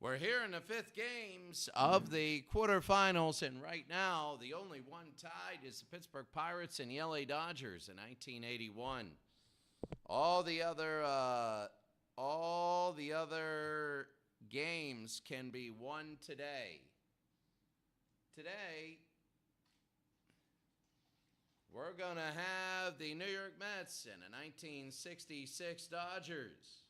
We're here in the fifth games of the quarterfinals, and right now the only one tied is the Pittsburgh Pirates and the LA Dodgers in 1981. All the other games can be won today. Today, we're going to have the New York Mets and the 1966 Dodgers.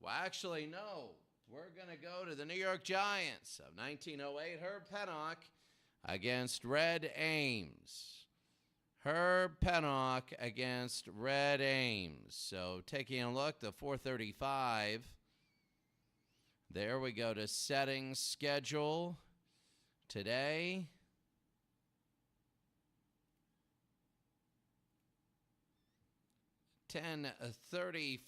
Well, actually, no. We're going to go to the New York Giants of 1908. Herb Pennock against Red Ames. Herb Pennock against Red Ames. So taking a look, the 435. There we go to settings schedule today. $10:35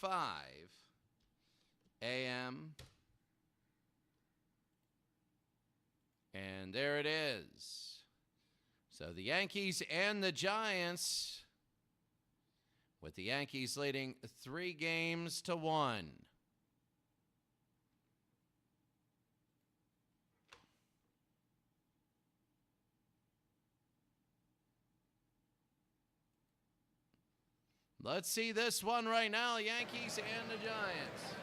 a.m. And there it is. So the Yankees and the Giants, with the Yankees leading 3-1. Let's see this one right now, Yankees and the Giants.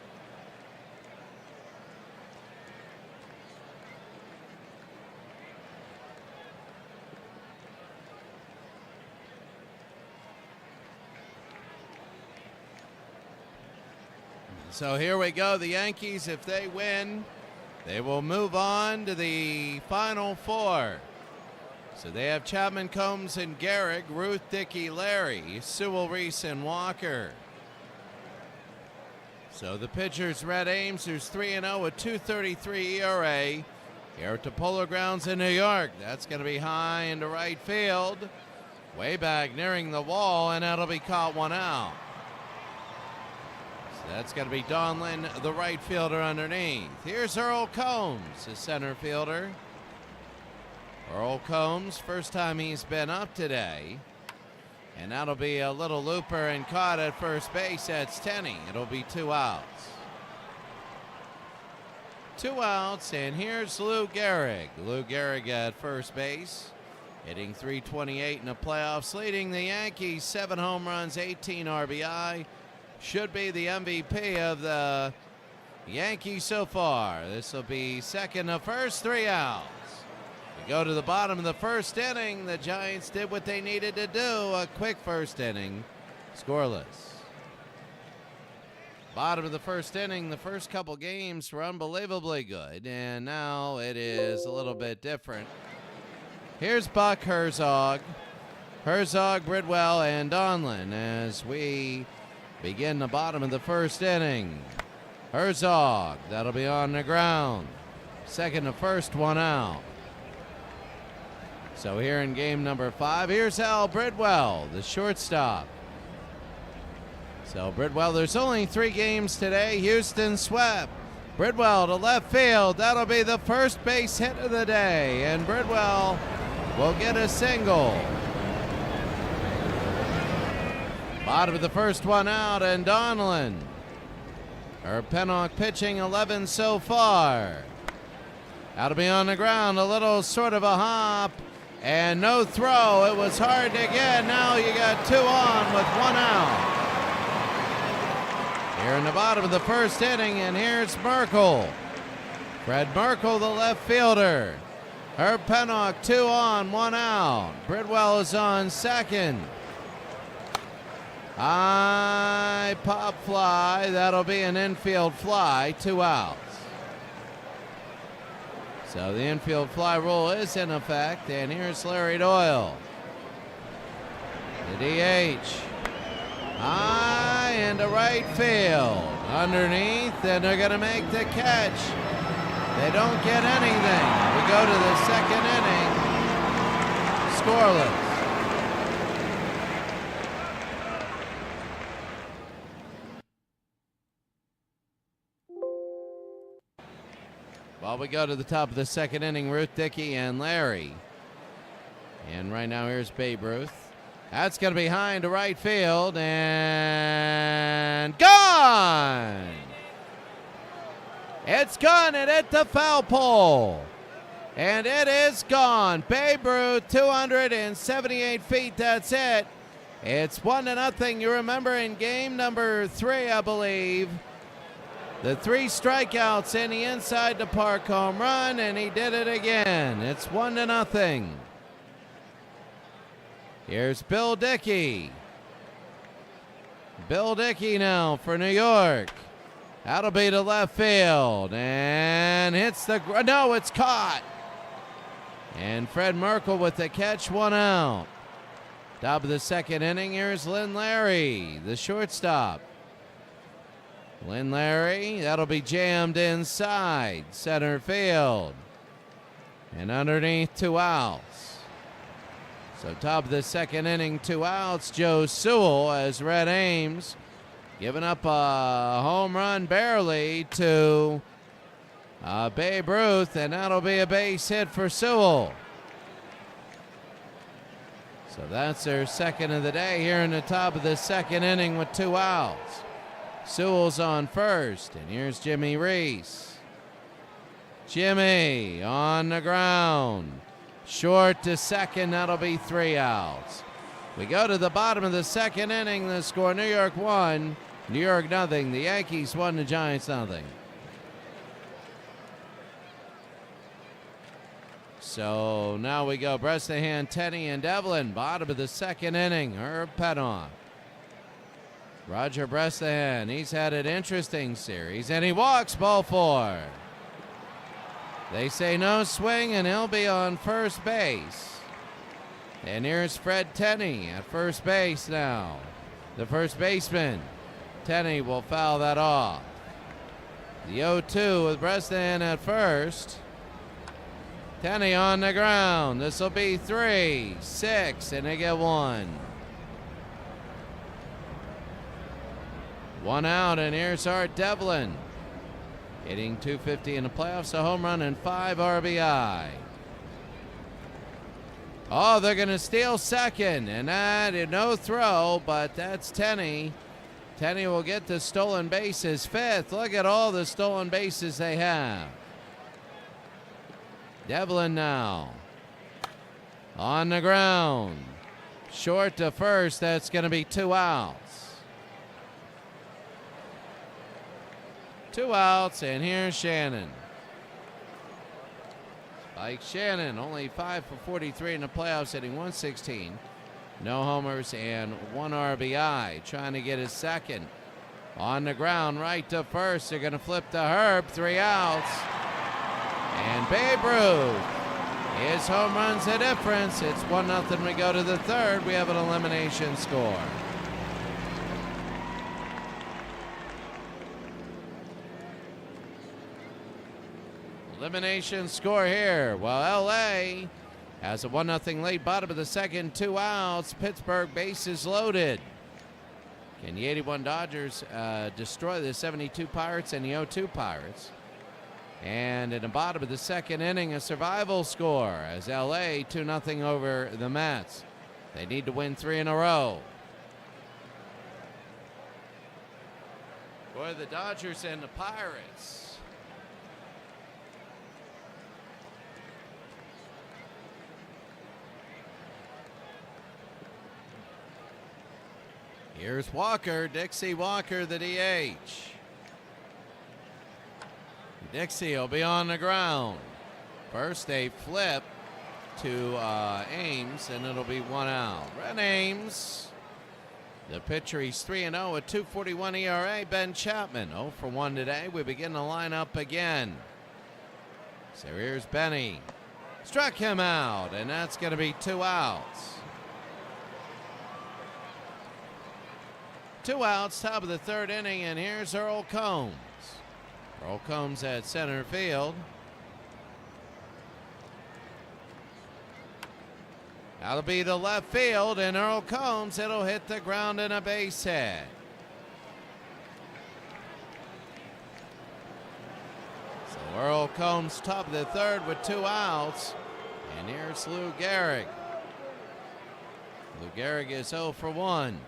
So here we go. The Yankees, if they win, they will move on to the Final Four. So they have Chapman, Combs, and Gehrig, Ruth, Dickey, Larry, Sewell, Reese, and Walker. So the pitchers, Red Ames, who's 3-0 with 2.33 ERA. Here at the Polo Grounds in New York. That's going to be high into right field. Way back nearing the wall, and that'll be caught one out. So that's going to be Donlin, the right fielder, underneath. Here's Earl Combs, the center fielder. Earl Combs, first time he's been up today. And that'll be a little looper and caught at first base. That's Tenney. It'll be 2 outs. 2 outs, and here's Lou Gehrig. Lou Gehrig at first base, hitting .328 in the playoffs, leading the Yankees 7 home runs, 18 RBI. Should be the MVP of the Yankees so far. This will be second of first, 3 outs. We go to the bottom of the first inning. The Giants did what they needed to do. A quick first inning, scoreless. Bottom of the first inning, the first couple games were unbelievably good, and now it is a little bit different. Here's Buck, Herzog, Bridwell, and Donlin as we begin the bottom of the first inning. Herzog, that'll be on the ground. Second to first, 1 out. So here in game number 5, here's Al Bridwell, the shortstop. So Bridwell, there's only 3 games today. Houston swept. Bridwell to left field. That'll be the first base hit of the day, and Bridwell will get a single. Bottom of the first, 1 out, and Donlin. Herb Pennock pitching 11 so far. That'll be on the ground, a little sort of a hop, and no throw. It was hard to get. Now you got 2 on with 1 out. Here in the bottom of the first inning, and here's Merkel. Fred Merkel, the left fielder. Herb Pennock, 2 on, 1 out. Bridwell is on second. High pop fly. That'll be an infield fly, 2 outs. So the infield fly rule is in effect, and here's Larry Doyle. The DH. High into right field. Underneath, and they're going to make the catch. They don't get anything. We go to the second inning. Scoreless. Well, we go to the top of the second inning, Ruth, Dickey, and Larry. And right now, here's Babe Ruth. That's going to be high into right field and gone. It's gone and hit the foul pole. And it is gone. Babe Ruth, 278 feet, that's it. It's 1-0. You remember in game number 3, I believe, the 3 strikeouts in the inside the park home run, and he did it again. It's 1-0. Here's Bill Dickey. Bill Dickey now for New York. That'll be to left field, and hits the, no, it's caught. And Fred Merkel with the catch, 1 out. Top of the second inning, here's Lynn Larry, the shortstop. Lynn Larry, that'll be jammed inside center field. And underneath, 2 outs. So top of the second inning, 2 outs. Joe Sewell as Red Ames giving up a home run barely to Babe Ruth, and that'll be a base hit for Sewell. So that's their second of the day here in the top of the second inning with 2 outs. Sewell's on first, and here's Jimmy Reese. Jimmy on the ground. Short to second, that'll be 3 outs. We go to the bottom of the second inning. The score, New York 1, New York nothing. The Yankees 1, the Giants nothing. So now we go Bresnahan, Tenney, and Devlin. Bottom of the second inning, Herb Pettoff. Roger Bresnahan, he's had an interesting series, and he walks, ball 4. They say no swing, and he'll be on first base. And here's Fred Tenney at first base now. The first baseman. Tenney will foul that off. The 0-2 with Bresnahan at first. Tenney on the ground. This will be 3, 6, and they get 1. 1 out, and here's Art Devlin. Hitting .250 in the playoffs, a home run and 5 RBI. Oh, they're going to steal second, and that is no throw, but that's Tenney. Tenney will get the stolen bases, 5th. Look at all the stolen bases they have. Devlin now on the ground. Short to first, that's going to be 2 outs. 2 outs, and here's Shannon. Spike Shannon, only 5 for 43 in the playoffs, hitting .116. No homers and 1 RBI. Trying to get his second. On the ground, right to first. They're going to flip to Herb. 3 outs. And Babe Ruth. His home run's the difference. It's 1-0. We go to the third. We have an elimination score. Elimination score here. Well, LA has a 1-0 lead. Bottom of the second, 2 outs. Pittsburgh bases loaded. Can the 81 Dodgers destroy the 72 Pirates and the 0-2 Pirates? And in the bottom of the second inning, a survival score as LA 2-0 over the Mets. They need to win 3 in a row. For the Dodgers and the Pirates. Here's Walker, Dixie Walker, the DH. Dixie will be on the ground. First a flip to Ames, and it'll be 1 out. Red Ames, the pitcher, he's 3-0 with 2.41 ERA. Ben Chapman, 0 for 1 today. We begin the lineup again. So here's Benny. Struck him out, and that's going to be 2 outs. 2 outs, top of the third inning, and here's Earl Combs. Earl Combs at center field. That'll be to left field, and Earl Combs, it'll hit the ground in a base hit. So Earl Combs, top of the third with 2 outs, and here's Lou Gehrig. Lou Gehrig is 0 for 1.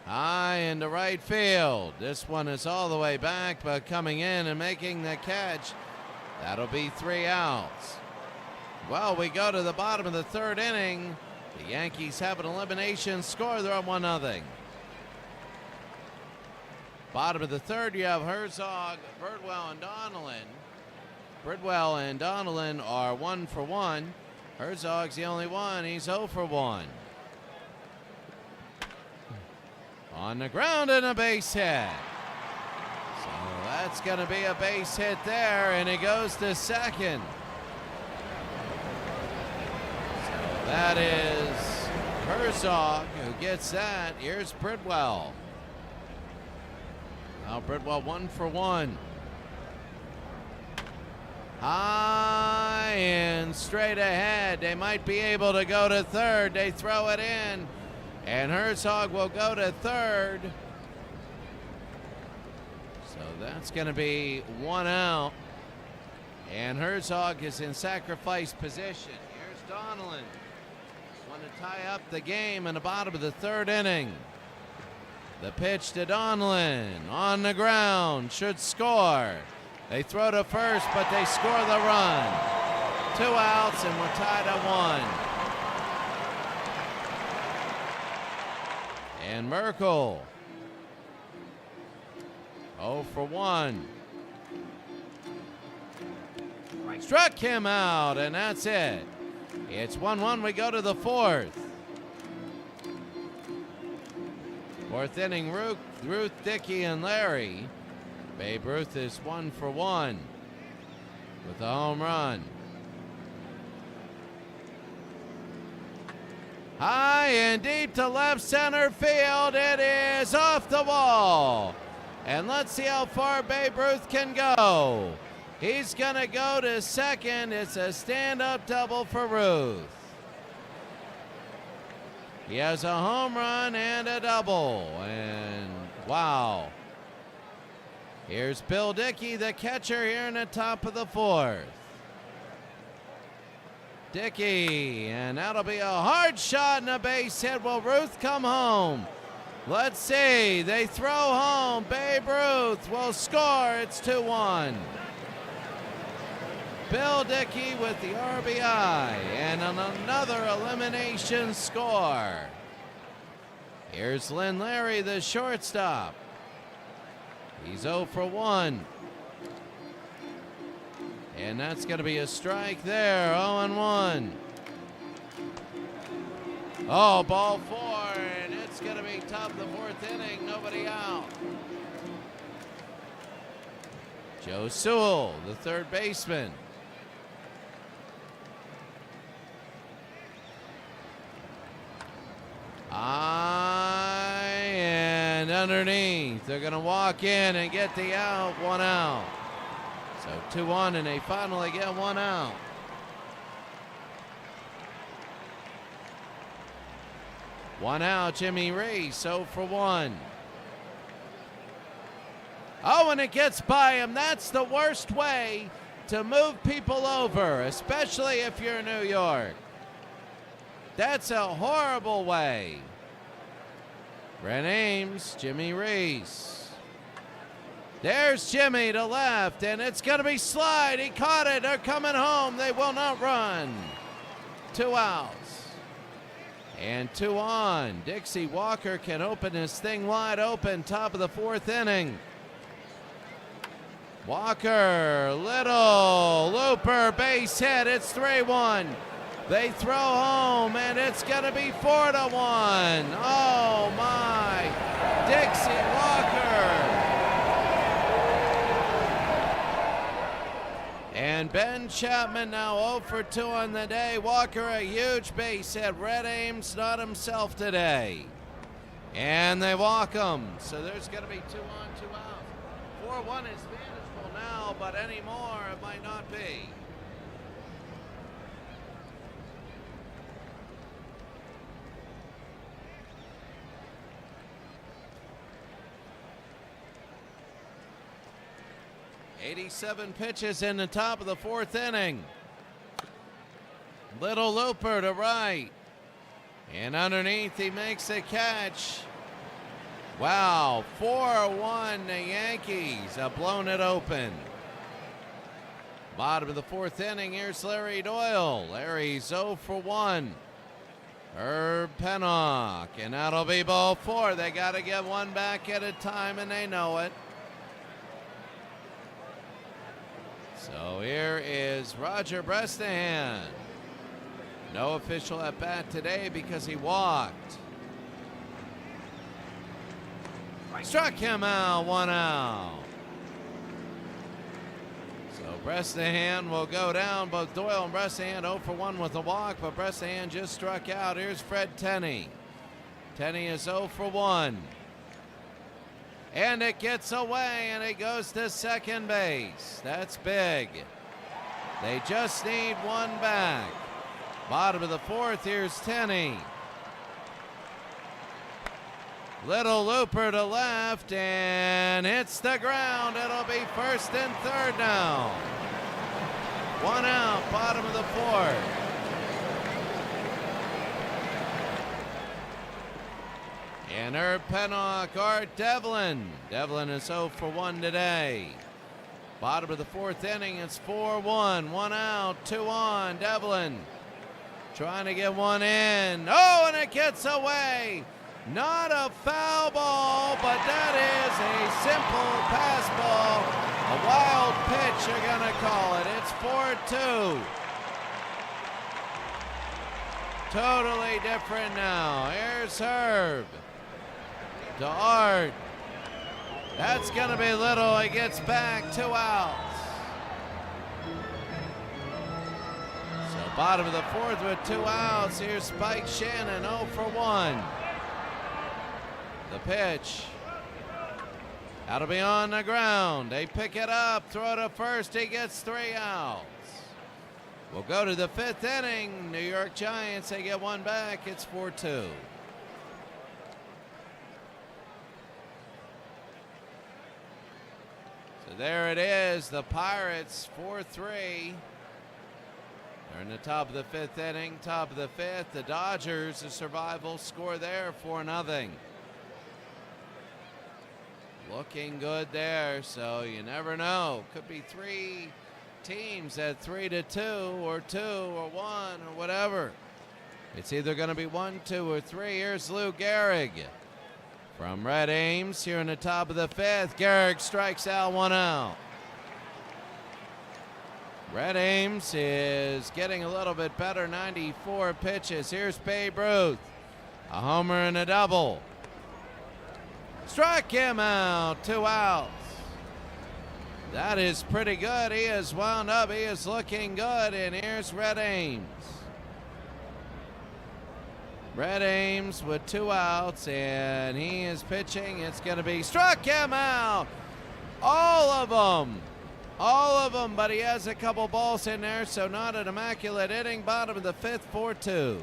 High into right field. This one is all the way back, but coming in and making the catch. That'll be 3 outs. Well, we go to the bottom of the 3rd inning. The Yankees have an elimination score. They're up 1-0. Bottom of the 3rd, you have Herzog, Birdwell, and Donnellan. Bridwell and Donnellan are 1 for 1. Herzog's the only one. He's 0 for 1. On the ground and a base hit. So that's going to be a base hit there, and it goes to second. So that is Herzog who gets that. Here's Bridwell. Now Bridwell 1 for 1. High and straight ahead. They might be able to go to third. They throw it in, and Herzog will go to third. So that's going to be 1 out. And Herzog is in sacrifice position. Here's Donnellan. Want to tie up the game in the bottom of the 3rd inning. The pitch to Donnellan. On the ground. Should score. They throw to first, but they score the run. 2 outs, and we're tied at 1. And Merkel. 0 for 1. Struck him out, and that's it. It's 1-1. We go to the 4th. 4th inning, Ruth, Dickey, and Larry. Babe Ruth is 1 for 1 with a home run. High and deep to left center field. It is off the wall. And let's see how far Babe Ruth can go. He's going to go to second. It's a stand-up double for Ruth. He has a home run and a double. And wow. Here's Bill Dickey, the catcher, here in the top of the 4th. Dickey, and that'll be a hard shot and a base hit. Will Ruth come home? Let's see. They throw home. Babe Ruth will score. It's 2-1. Bill Dickey with the RBI and another elimination score. Here's Lynn Larry, the shortstop. He's 0 for 1. And that's going to be a strike there. 0-1. Oh, ball 4, and it's going to be top of the 4th inning. Nobody out. Joe Sewell, the 3rd baseman. And underneath. They're going to walk in and get the out. 1 out. So 2-1, and they finally get 1 out. One out, Jimmy Reese, 0 for 1. Oh, and it gets by him. That's the worst way to move people over, especially if you're New York. That's a horrible way. Brent Ames, Jimmy Reese. There's Jimmy to left, and it's going to be slide. He caught it. They're coming home. They will not run. 2 outs. And 2 on. Dixie Walker can open this thing wide open. Top of the 4th inning. Walker, little looper, base hit. It's 3-1. They throw home, and it's going to be 4-1. Oh, my. Dixie Walker. And Ben Chapman now 0 for 2 on the day. Walker, a huge base hit. Red Ames not himself today. And they walk him. So there's going to be 2 on, 2 out. 4-1 is manageable now, but anymore it might not be. '87 pitches in the top of the 4th inning. Little looper to right. And underneath, he makes a catch. Wow, 4-1, the Yankees have blown it open. Bottom of the fourth inning, here's Larry Doyle. Larry's 0 for 1. Herb Pennock, and that'll be ball 4. They got to get one back at a time, and they know it. So here is Roger Bresnahan. No official at bat today because he walked. Struck him out, 1 out. So Bresnahan will go down. Both Doyle and Bresnahan 0 for 1 with a walk, but Bresnahan just struck out. Here's Fred Tenney. Tenney is 0 for 1. And it gets away, and it goes to second base. That's big. They just need one back. Bottom of the fourth, here's Tenney. Little looper to left, and hits the ground. It'll be first and third now. 1 out, bottom of the fourth. And Herb Pennock, Art Devlin. Devlin is 0 for 1 today. Bottom of the fourth inning, it's 4-1. 1 out, 2 on. Devlin trying to get one in. Oh, and it gets away. Not a foul ball, but that is a simple pass ball. A wild pitch, you're going to call it. It's 4-2. Totally different now. Here's Herb to Art. That's going to be little. He gets back, 2 outs. So bottom of the fourth with 2 outs. Here's Spike Shannon, 0 for 1. The pitch. That'll be on the ground. They pick it up, throw to first. He gets 3 outs. We'll go to the fifth inning. New York Giants, they get one back. It's 4-2. So there it is. The Pirates 4-3. They're in the top of the fifth inning, top of the fifth. The Dodgers, a survival score there, 4-0. Looking good there, so you never know. Could be 3 teams at 3-2 or 2 or 1 or whatever. It's either going to be 1, 2, or 3. Here's Lou Gehrig from Red Ames here in the top of the fifth. Gehrig strikes out, 1 out. Red Ames is getting a little bit better, 94 pitches. Here's Babe Ruth, a homer and a double. Struck him out, 2 outs. That is pretty good. He is wound up. He is looking good. And here's Red Ames. Red Ames with 2 outs, and he is pitching. It's going to be struck him out. All of them. All of them, but he has a couple balls in there, so not an immaculate inning. Bottom of the fifth, 4-2.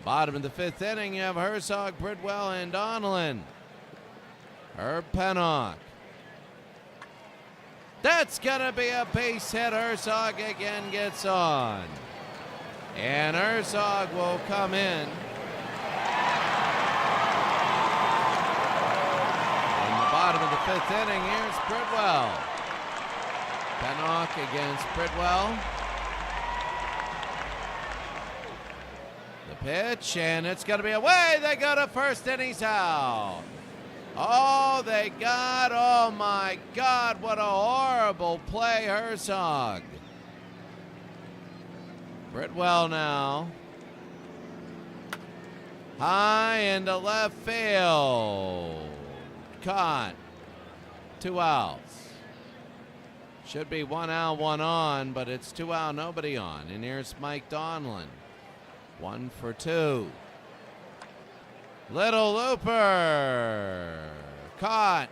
Bottom of the fifth inning, you have Herzog, Bridwell, and Donelon. Herb Pennock. That's going to be a base hit. Herzog again gets on. And Herzog will come in. In the bottom of the fifth inning, here's Bridwell. Pennock against Bridwell. Pitch, and it's going to be away. They go to first, and he's out. Oh, they got, oh my God, what a horrible play, Herzog. Bridwell now. High into left field. Caught. 2 outs. Should be 1 out, 1 on, but it's 2 out, nobody on. And here's Mike Donelon. 1 for 2. Little looper. Caught.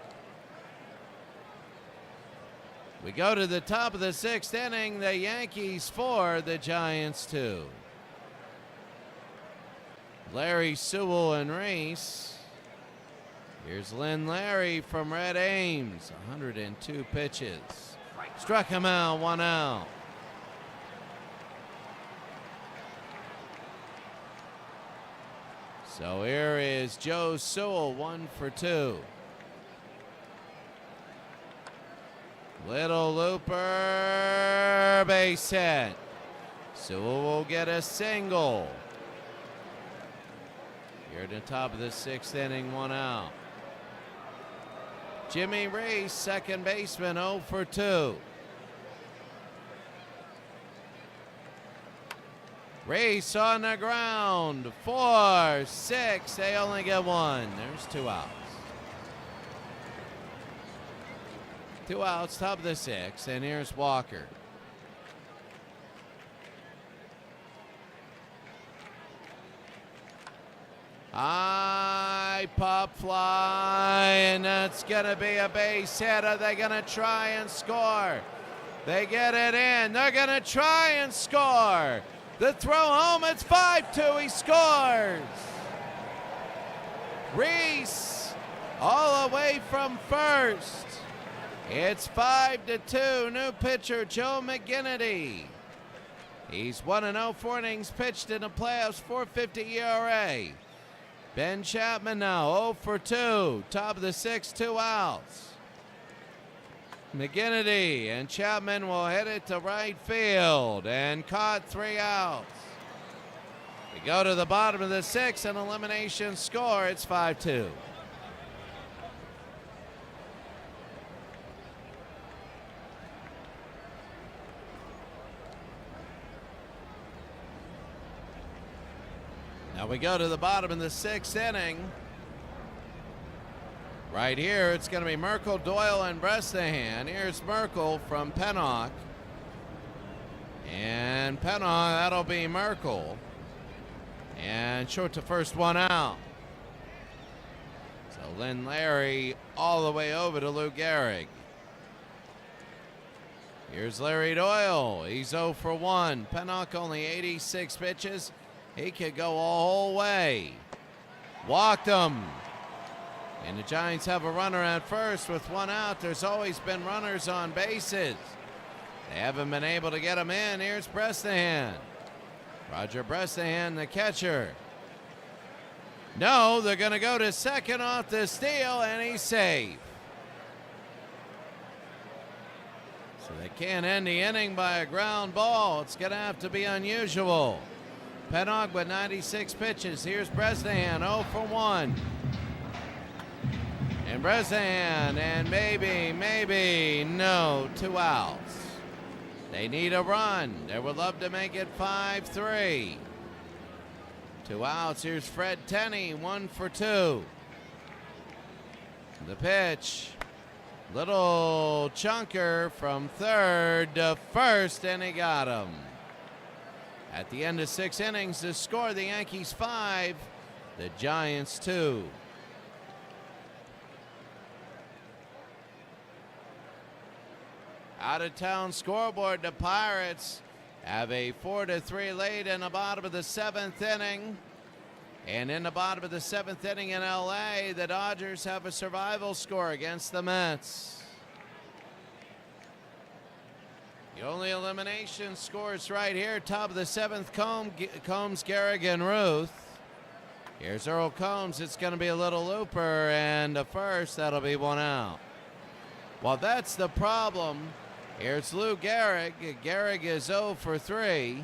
We go to the top of the sixth inning. The Yankees 4, the Giants 2. Larry, Sewell, and Reese. Here's Lynn Larry from Red Ames. 102 pitches. Struck him out, 1 out. So here is Joe Sewell, 1 for 2. Little looper, base hit. Sewell will get a single. Here at the top of the 6th inning, 1 out. Jimmy Reese, second baseman, 0 for 2. Reese on the ground, 4, 6, they only get 1. There's 2 outs. 2 outs, top of the 6th, and here's Walker. High pop fly, and that's going to be a base hit. Are they going to try and score? They get it in. They're going to try and score. The throw home, it's 5-2. He scores. Reese all the way from first. It's 5-2. New pitcher, Joe McGinnity. He's 1-0, 4 innings pitched in the playoffs, 4.50 ERA. Ben Chapman now 0 for 2. Top of the 6th, 2 outs. McGinnity and Chapman will hit it to right field and caught 3 outs. We go to the bottom of the 6th, an elimination score. It's 5-2. Now we go to the bottom of the 6th inning. Right here, it's going to be Merkel, Doyle, and Bresnahan. Here's Merkel from Pennock. And Pennock, that'll be Merkel. And short to first, 1 out. So Lynn Larry all the way over to Lou Gehrig. Here's Larry Doyle. He's 0 for 1. Pennock only 86 pitches. He could go a whole way. Walked him. And the Giants have a runner at first with 1 out. There's always been runners on bases. They haven't been able to get him in. Here's Bresnahan. Roger Bresnahan, the catcher. No, they're going to go to second off the steal, and he's safe. So they can't end the inning by a ground ball. It's going to have to be unusual. Pennock with 96 pitches. Here's Bresnahan, 0 for 1. And Bresnahan, and maybe, no, 2 outs. They need a run. They would love to make it 5-3. 2 outs. Here's Fred Tenney, 1 for 2. The pitch. Little chunker from third to first, and he got him. At the end of 6 innings, the score, the Yankees 5, the Giants 2. Out of town scoreboard, the Pirates have a 4-3 lead in the bottom of the 7th inning. And in the bottom of the 7th inning in LA, the Dodgers have a survival score against the Mets. The only elimination scores right here. Top of the 7th, Combs, Gehrig, and Ruth. Here's Earl Combs. It's going to be a little looper, and the first, that'll be 1 out. Well, that's the problem. Here's Lou Gehrig. Gehrig is 0 for 3.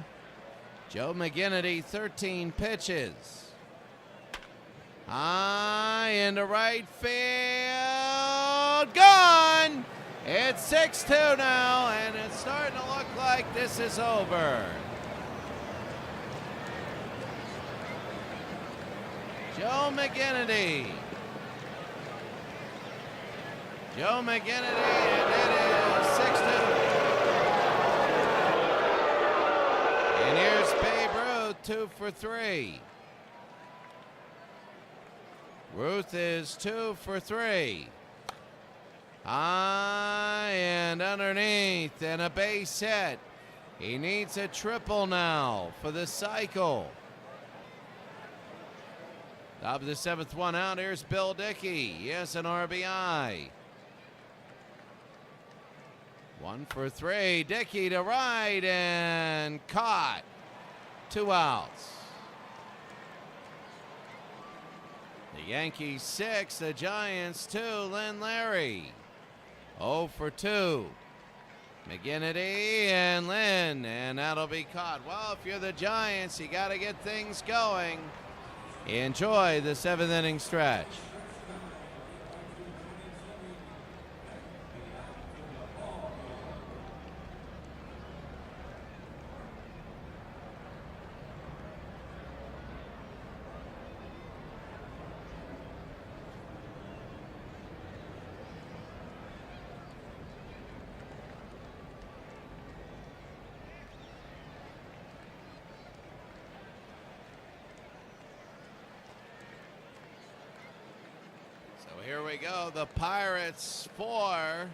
Joe McGinnity, 13 pitches. High into right field. Gone! It's 6-2 now, and it's starting to look like this is over. Joe McGinnity. Joe McGinnity, and it is 6-2. And here's Babe Ruth, 2 for 3. Ruth is 2 for 3. High and underneath, and a base hit. He needs a triple now for the cycle. Top of the 7th, 1 out. Here's Bill Dickey. Yes, an RBI. 1 for 3. Dickey to right and caught. 2 outs. The Yankees 6, the Giants 2. Lynn Larry 0 for 2. McGinnity and Lynn, and that'll be caught. Well, if you're the Giants, you got to get things going. Enjoy the 7th inning stretch. Here we go, the Pirates 4,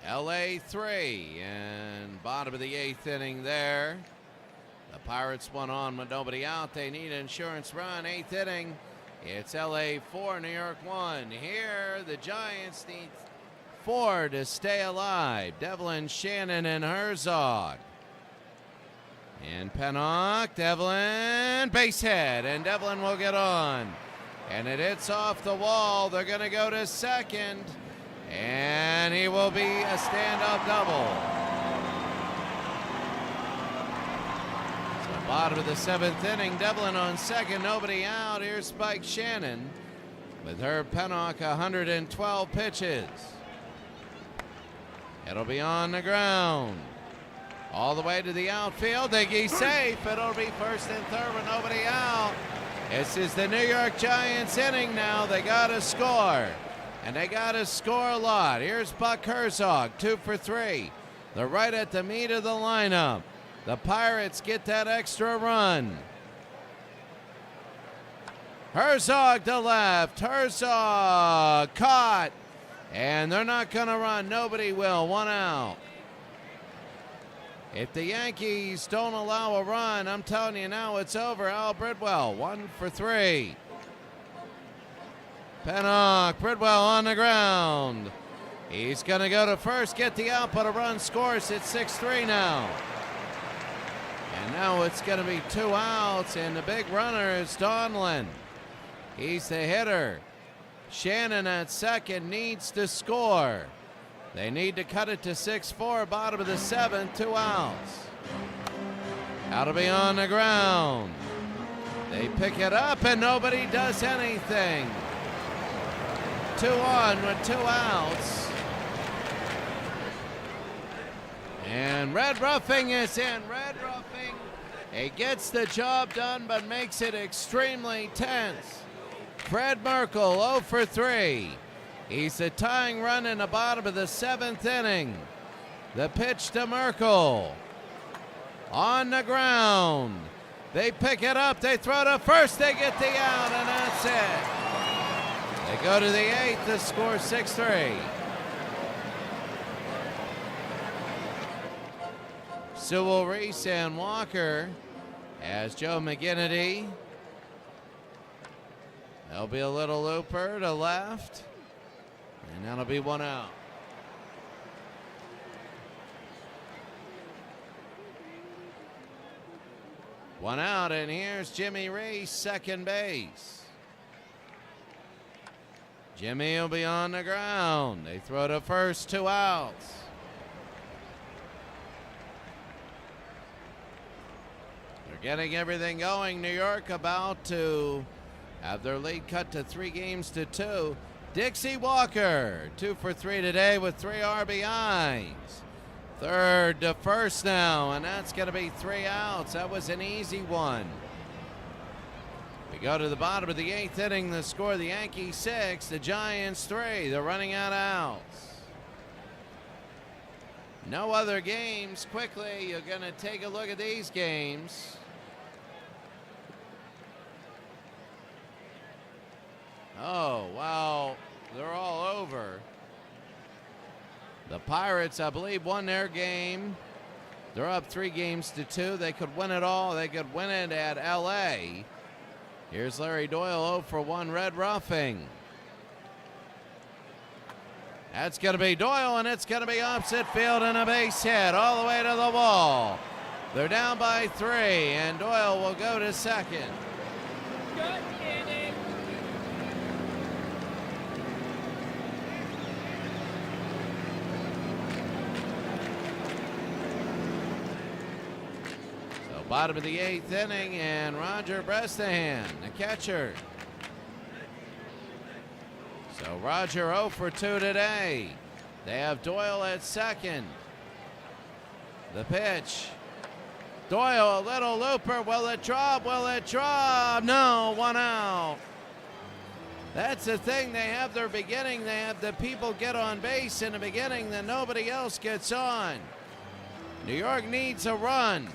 LA 3, and bottom of the 8th inning there. The Pirates 1 on with nobody out. They need an insurance run. 8th inning, it's LA 4, New York 1. Here, the Giants need 4 to stay alive. Devlin, Shannon, and Herzog. And Pennock, Devlin, base hit, and Devlin will get on. And it hits off the wall. They're going to go to second. And he will be a stand-up double. So bottom of the 7th inning. Devlin on second. Nobody out. Here's Spike Shannon with Herb Pennock, 112 pitches. It'll be on the ground. All the way to the outfield. He's safe. It'll be first and third with nobody out. This is the New York Giants inning now. They got to score, and they got to score a lot. Here's Buck Herzog, 2 for 3. They're right at the meat of the lineup. The Pirates get that extra run. Herzog to left. Herzog caught, and they're not going to run. Nobody will. 1 out. If the Yankees don't allow a run, I'm telling you now, it's over. Al Bridwell, 1 for 3. Pennock, Bridwell on the ground. He's going to go to first, get the out, but a run scores. It's 6-3 now. And now it's going to be 2 outs, and the big runner is Donlin. He's the hitter. Shannon at second needs to score. They need to cut it to 6-4, bottom of the 7th, 2 outs. That'll be on the ground. They pick it up, and nobody does anything. 2 on with 2 outs. And Red Ruffing is in. Red Ruffing, he gets the job done, but makes it extremely tense. Fred Merkel, 0 for 3. He's the tying run in the bottom of the 7th inning. The pitch to Merkel. On the ground. They pick it up. They throw to first. They get the out, and that's it. They go to the 8th to score 6-3. Sewell, Reese, and Walker as Joe McGinnity. There'll be a little looper to left. And that'll be 1 out. One out, and here's Jimmy Reese, second base. Jimmy will be on the ground. They throw to first, 2 outs. They're getting everything going. New York about to have their lead cut to 3 games to 2. Dixie Walker, 2 for 3 today with 3 RBIs. Third to first now, and that's going to be 3 outs. That was an easy one. We go to the bottom of the 8th inning. The score, the Yankees 6, the Giants 3. They're running out of outs. No other games. Quickly, you're going to take a look at these games. Oh, wow. They're all over. The Pirates, I believe, won their game. They're up 3 games to 2. They could win it all. They could win it at L.A. Here's Larry Doyle, 0 for 1, Red Ruffing. That's going to be Doyle, and it's going to be opposite field and a base hit all the way to the wall. They're down by 3, and Doyle will go to second. Good inning. Bottom of the 8th inning, and Roger Bresnahan, the catcher. So Roger 0 for 2 today. They have Doyle at second. The pitch. Doyle, a little looper. Will it drop? Will it drop? No, 1 out. That's the thing. They have their beginning. They have the people get on base in the beginning, then nobody else gets on. New York needs a run.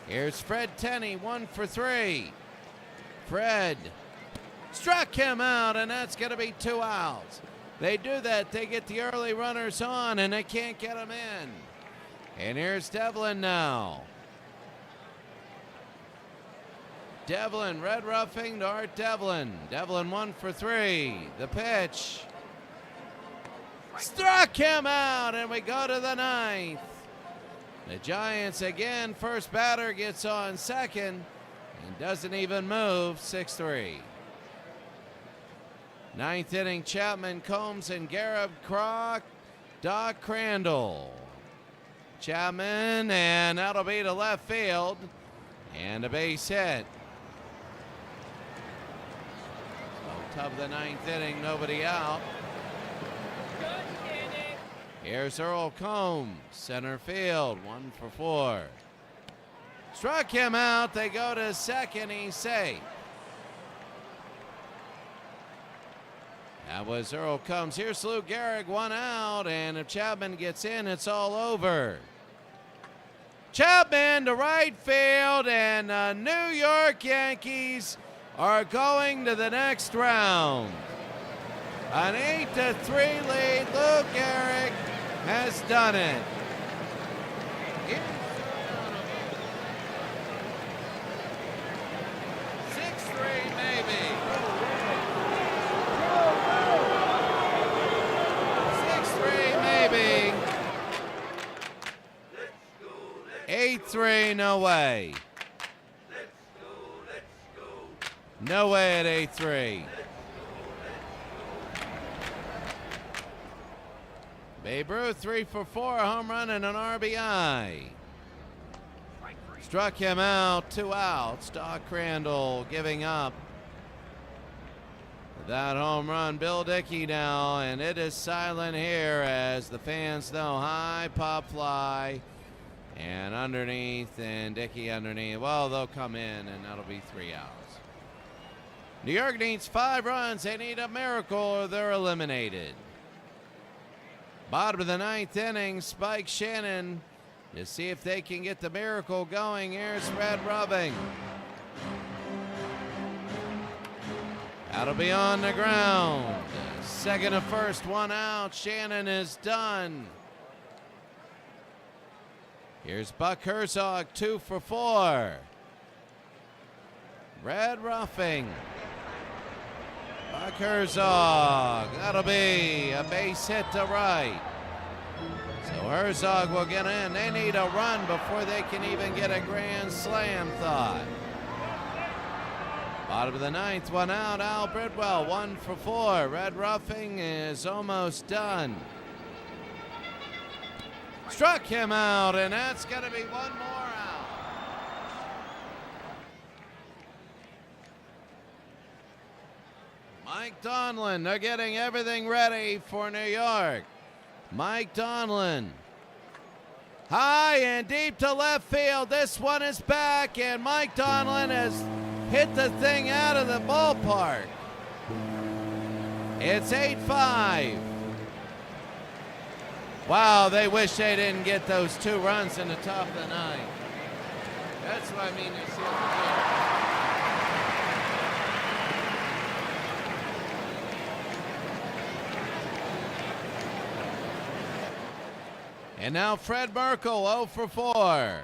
Here's Fred Tenney, 1 for 3. Fred struck him out, and that's going to be 2 outs. They do that. They get the early runners on, and they can't get them in. And here's Devlin now. Devlin, red roughing to Art Devlin. Devlin 1 for 3. The pitch. Struck him out, and we go to the 9th. The Giants again, first batter gets on second and doesn't even move, 6-3. 9th inning, Chapman, Combs, and Garrett Kroc, Doc Crandall. Chapman, and that'll be to left field, and a base hit. So top of the 9th inning, nobody out. Here's Earl Combs, center field, 1 for 4. Struck him out, they go to second, he's safe. That was Earl Combs. Here's Lou Gehrig, 1 out, and if Chapman gets in, it's all over. Chapman to right field, and the New York Yankees are going to the next round. An 8-3 lead, Lou Gehrig has done it. 6-3 maybe. 6-3 maybe. 8-3, no way. No way at 8-3. Babe Ruth 3 for 4, a home run and an RBI. Struck him out, 2 outs. Doc Crandall giving up that home run. Bill Dickey now, and it is silent here as the fans know. High pop fly and underneath, and Dickey underneath. Well, they'll come in, and that'll be 3 outs. New York needs 5 runs. They need a miracle or they're eliminated. Bottom of the 9th inning, Spike Shannon to see if they can get the miracle going. Here's Fred Rubbing. That'll be on the ground. Second to first, 1 out. Shannon is done. Here's Buck Herzog, 2 for 4. Red roughing. Buck Herzog, that'll be a base hit to right. So Herzog will get in. They need a run before they can even get a grand slam thought. Bottom of the 9th, 1 out. Al Bridwell, 1 for 4. Red roughing is almost done. Struck him out, and that's going to be 1 more out. Mike Donlin, they're getting everything ready for New York. Mike Donlin, high and deep to left field. This one is back, and Mike Donlin has hit the thing out of the ballpark. It's 8-5. Wow, they wish they didn't get those 2 runs in the top of the 9th. That's what I mean. You see it. And now Fred Merkel, 0 for 4.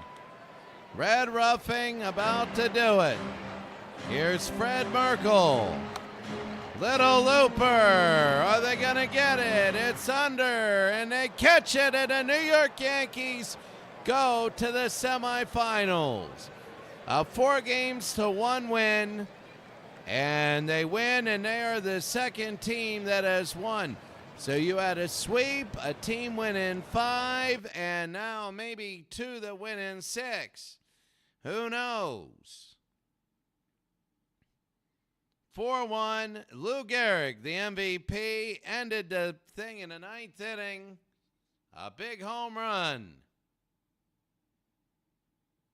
Red roughing, about to do it. Here's Fred Merkel. Little looper. Are they going to get it? It's under, and they catch it, and the New York Yankees go to the semifinals. 4 games to 1 win, and they win, and they are the second team that has won. So you had a sweep, a team win in 5, and now maybe 2 that win in 6. Who knows? 4-1, Lou Gehrig, the MVP, ended the thing in the ninth inning. A big home run.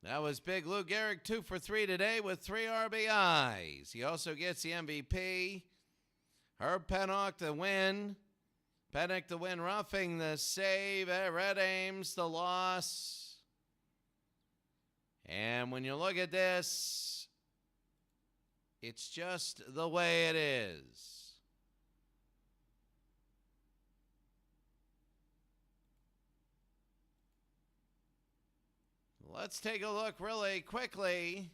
That was big. Lou Gehrig 2 for 3 today with 3 RBIs. He also gets the MVP. Herb Pennock the win. Pennock the win, roughing the save. Red Ames the loss. And when you look at this, it's just the way it is. Let's take a look really quickly.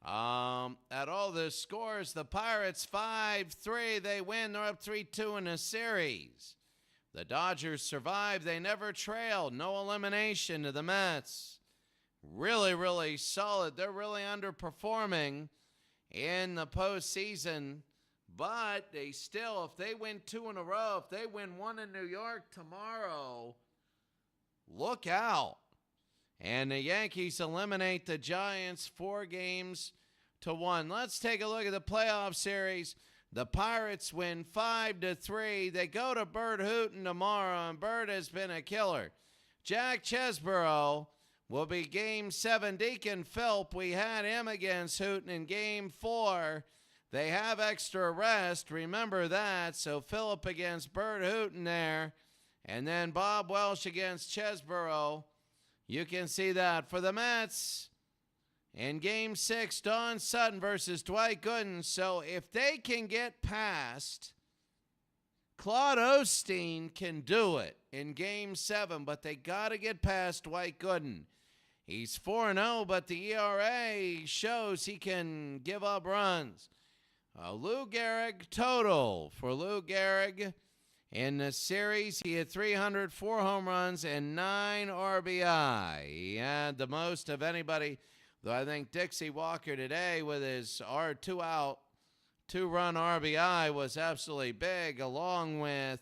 At all the scores, the Pirates 5-3. They win. They're up 3-2 in a series. The Dodgers survive. They never trailed. No elimination to the Mets. Really, really solid. They're really underperforming in the postseason. But they still, if they win 2 in a row, if they win 1 in New York tomorrow, look out. And the Yankees eliminate the Giants 4-1. Let's take a look at the playoff series. The Pirates win 5-3. They go to Burt Hooton tomorrow, and Burt has been a killer. Jack Chesborough will be Game 7. Deacon Philp, we had him against Hooton in Game 4. They have extra rest. Remember that. So Philip against Burt Hooton there. And then Bob Welsh against Chesborough. You can see that. For the Mets, in Game 6, Don Sutton versus Dwight Gooden. So if they can get past, Claude Osteen can do it in Game 7, but they got to get past Dwight Gooden. He's 4-0, but the ERA shows he can give up runs. Lou Gehrig total for Lou Gehrig. In the series, he had 304 home runs and 9 RBI. He had the most of anybody, though I think Dixie Walker today with his 2-out, 2-run RBI was absolutely big, along with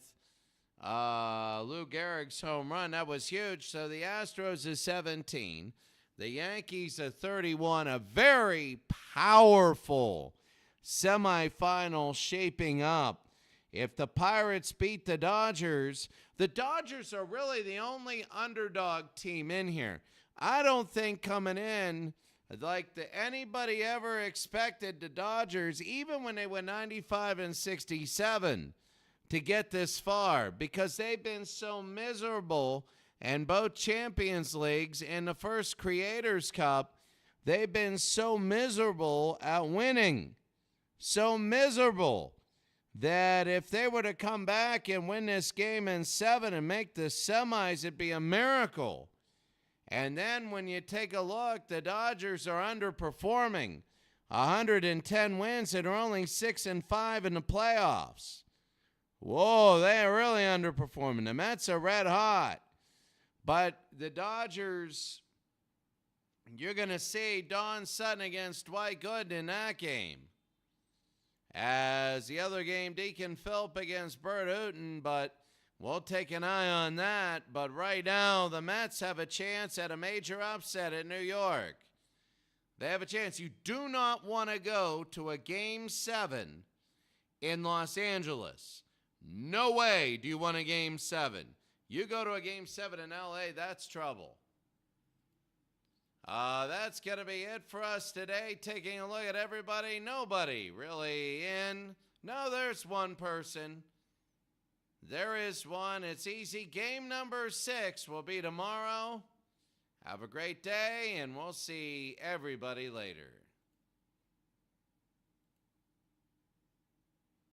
Lou Gehrig's home run. That was huge. So the Astros is 17. The Yankees are 31. A very powerful semifinal shaping up. If the Pirates beat the Dodgers are really the only underdog team in here. I don't think coming in, like anybody ever expected the Dodgers, even when they went 95-67, to get this far, because they've been so miserable in both Champions Leagues and the first Creators Cup. They've been so miserable at winning. So miserable that if they were to come back and win this game in 7 and make the semis, it'd be a miracle. And then when you take a look, the Dodgers are underperforming. 110 wins and are only 6-5 in the playoffs. Whoa, they are really underperforming. The Mets are red hot. But the Dodgers, you're going to see Don Sutton against Dwight Gooden in that game. As the other game, Deacon Philp against Burt Hooton, but we'll take an eye on that. But right now, the Mets have a chance at a major upset in New York. They have a chance. You do not want to go to a Game 7 in Los Angeles. No way do you want a Game 7. You go to a Game 7 in L.A., that's trouble. That's going to be it for us today. Taking a look at everybody. Nobody really in. No, there's one person. There is one. It's easy. Game number 6 will be tomorrow. Have a great day, and we'll see everybody later.